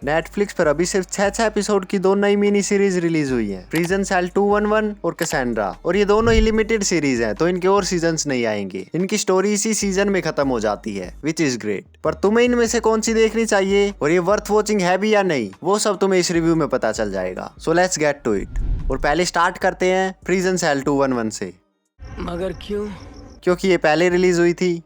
Netflix पर अभी सिर्फ 6 एपिसोड की 2 नई मिनी सीरीज रिलीज हुई हैं, प्रिजन सेल 211 और कैसेंड्रा, और ये दोनों ही लिमिटेड सीरीज हैं, तो इनके और सीजन्स नहीं आएंगे। इनकी स्टोरी इसी सीजन में खत्म हो जाती है, विच इज ग्रेट। पर तुम्हें इनमें से कौन सी देखनी चाहिए और ये वर्थ वॉचिंग है भी या नहीं, वो सब तुम्हें इस रिव्यू में पता चल जाएगा। So let's get to it. और पहले स्टार्ट करते हैं प्रिजन सेल 211 से। मगर क्यों? क्योंकि ये पहले रिलीज हुई थी।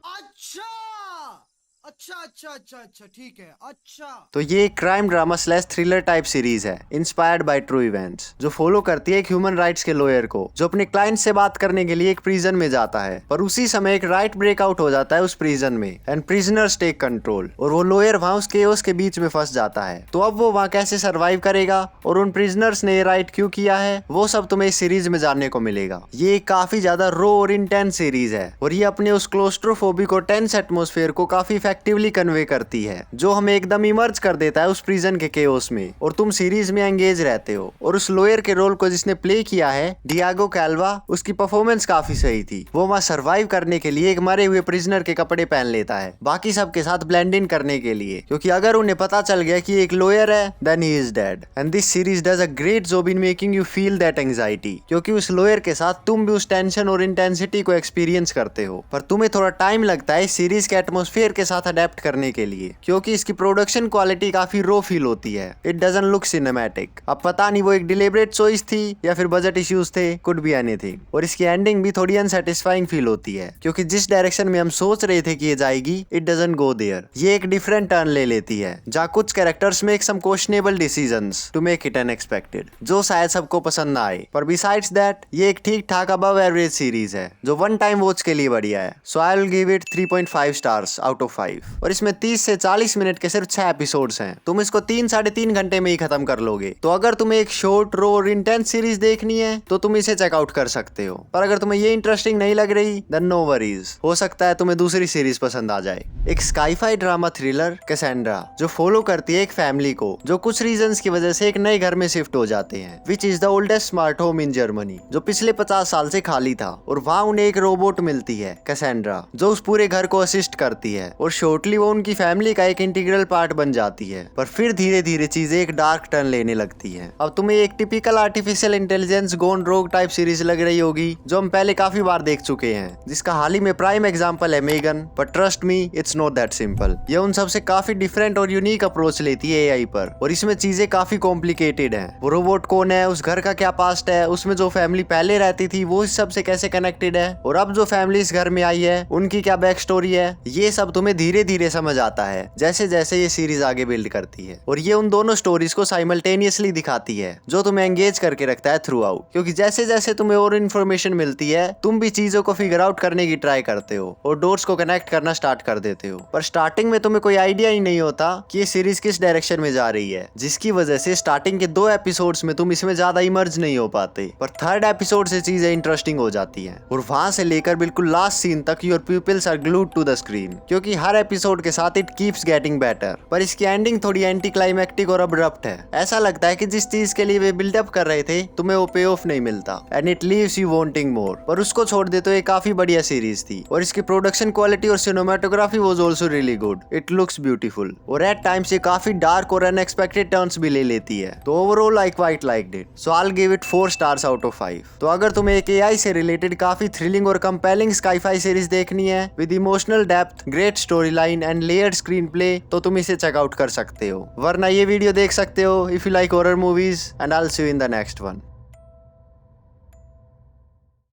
अच्छा ठीक है। अच्छा तो ये एक crime drama slash thriller type series है, इंस्पायर्ड बाय ट्रू इवेंट्स, जो फॉलो करती है एक ह्यूमन राइट्स के लॉयर को, जो अपने क्लाइंट से बात करने के लिए एक प्रिजन में जाता है। पर उसी समय एक राइट ब्रेकआउट हो जाता है उस प्रिजन में एंड प्रिजनर्स टेक कंट्रोल, और वो लॉयर वहां उस केओस के बीच में फंस जाता है। तो अब वो वहां कैसे सर्वाइव करेगा और उन प्रिजनर्स ने ये राइट क्यों किया है, वो सब तुम्हें इस सीरीज में जानने को मिलेगा। ये काफी ज्यादा रो और इंटेंस सीरीज है, और ये अपने उस क्लोस्ट्रोफोबिक और टेंस एटमोस्फेयर को काफी इफेक्टिवली कन्वे करती है, जो हमें एकदम इमर्ज कर देता है उस प्रिजन के केओस में, और तुम सीरीज में एंगेज रहते हो। और उस लॉयर के रोल को जिसने प्ले किया है, डियागो कैल्वा, उसकी परफॉर्मेंस काफी सही थी। वो वहां सर्वाइव करने के लिए एक मरे हुए प्रिजनर के कपड़े पहन लेता है, बाकी सब के साथ ब्लेंड इन करने के लिए, क्योंकि अगर उन्हें पता चल गया कि एक लॉयर है, then he is dead. And this series does a great job in making you feel that anxiety, क्योंकि उस लॉयर के साथ तुम भी उस टेंशन और इंटेंसिटी को एक्सपीरियंस करते हो। पर तुम्हें थोड़ा टाइम लगता है इस सीरीज के एटमोस्फेयर के साथ अडेप्ट करने के लिए, क्योंकि इसकी प्रोडक्शन क्वालिटी काफी रो फील होती है। It doesn't look cinematic. अब पता नहीं वो एक डिलिबरेट चॉइस थी या फिर बजट इश्यूज थे, कुड बी एनीथिंग। और इसकी एंडिंग भी थोड़ी अनसेटिस्फाइंग फील होती है, क्योंकि जिस डायरेक्शन में हम सोच रहे थे कि ये जाएगी, इट डजंट गो देयर। ये एक डिफरेंट टर्न ले लेती है, जहाँ कुछ characters make some questionable decisions to make it unexpected, जो शायद सबको पसंद ना आए। पर बिसाइड्स दैट ये एक ठीक ठाक अबव एवरेज सीरीज है, जो वन टाइम वॉच के लिए बढ़िया है। So I will give it 3.5 stars out of 5। और इसमें 30 से 40 मिनट के सिर्फ 6 एपिसोड्स हैं। तुम इसको 3-3.5 घंटे में ही खत्म कर लोगे। तो अगर तुम्हें एक शॉर्ट रो और इंटेंस सीरीज देखनी है, तो तुम इसे चेकआउट कर सकते हो। पर अगर तुम्हें ये इंटरेस्टिंग नहीं लग रही, देन नो वरीज, हो सकता है तुम्हें दूसरी सीरीज पसंद आ जाए। एक स्काईफाई ड्रामा थ्रिलर कैसेंड्रा, जो फॉलो करती है एक फैमिली को, जो कुछ रीजंस की वजह से एक नए घर में शिफ्ट हो जाते हैं, which is the oldest smart home in Germany, जो पिछले 50 साल से खाली था। और वहाँ उन्हें एक रोबोट मिलती है, कैसेंड्रा, जो उस पूरे घर को असिस्ट करती है, और शॉर्टली वो उनकी फैमिली का एक इंटीग्रल पार्ट बन जाती है। पर फिर धीरे धीरे चीजें एक डार्क टर्न लेने लगती हैं। अब तुम्हें एक टिपिकल आर्टिफिशियल इंटेलिजेंस गोन रोग टाइप सीरीज लग रही होगी, जो हम पहले काफी बार देख चुके हैं, जिसका हाल ही में प्राइम एग्जांपल है मेगन। पर trust me, it's not that simple. ये उन सबसे काफी डिफरेंट और यूनिक अप्रोच लेती है एआई पर, और इसमें चीजें काफी कॉम्प्लिकेटेड हैं। वो रोबोट कौन है, उस घर का क्या पास्ट है, उसमें जो फैमिली पहले रहती थी वो इस सब से कैसे कनेक्टेड है, और अब जो फैमिली इस घर में आई है उनकी क्या बैक स्टोरी है, ये सब तुम्हें धीरे धीरे समझ आता है जैसे जैसे ये सीरीज आगे बिल्ड करती है। और ये उन दोनों स्टोरीज को साइमल्टेनियसली दिखाती है, जो तुम्हें एंगेज करके रखता है थ्रू आउट, क्योंकि जैसे जैसे तुम्हें और इन्फॉर्मेशन मिलती है, तुम भी चीजों को फिगर आउट करने की ट्राई करते हो और डॉट्स को कनेक्ट करना स्टार्ट कर देते हो। पर स्टार्टिंग में तुम्हें कोई आइडिया ही नहीं होता कि ये सीरीज किस डायरेक्शन में जा रही है, जिसकी वजह से स्टार्टिंग के 2 एपिसोड्स में तुम इसमें ज्यादा इमर्ज नहीं हो पाते। पर 3rd एपिसोड से चीजें इंटरेस्टिंग हो जाती हैं, और वहां से लेकर बिल्कुल लास्ट सीन तक your peoples are glued to the screen, क्योंकि हर एपिसोड के साथ इट कीप्स गेटिंग बेटर। पर इसकी एंडिंग थोड़ी एंटी क्लाइमैक्टिक और अब्रप्ट है। ऐसा लगता है कि जिस चीज के लिए वे बिल्डअप कर रहे थे, तुम्हें वो पे ऑफ नहीं मिलता, and it leaves you wanting more. पर उसको छोड़ दे तो ये काफी बढ़िया सीरीज थी, और इसकी प्रोडक्शन क्वालिटी और cinematography was also really good. It looks beautiful, और एट टाइम्स ये काफी डार्क और अनएक्सपेक्टेड टर्न्स भी ले लेती है। तो overall I quite liked it, so I will give it 4 stars out of 5। तो अगर तुम्हें एक एआई से रिलेटेड काफी थ्रिलिंग और कंपेलिंग स्काईफाई सीरीज देखनी है with emotional depth, great story line and layered screen play, तो तुम इसे चेकआउट कर सकते हो। वरना ये वीडियो देख सकते हो if you like horror movies, and I will see you in the next one.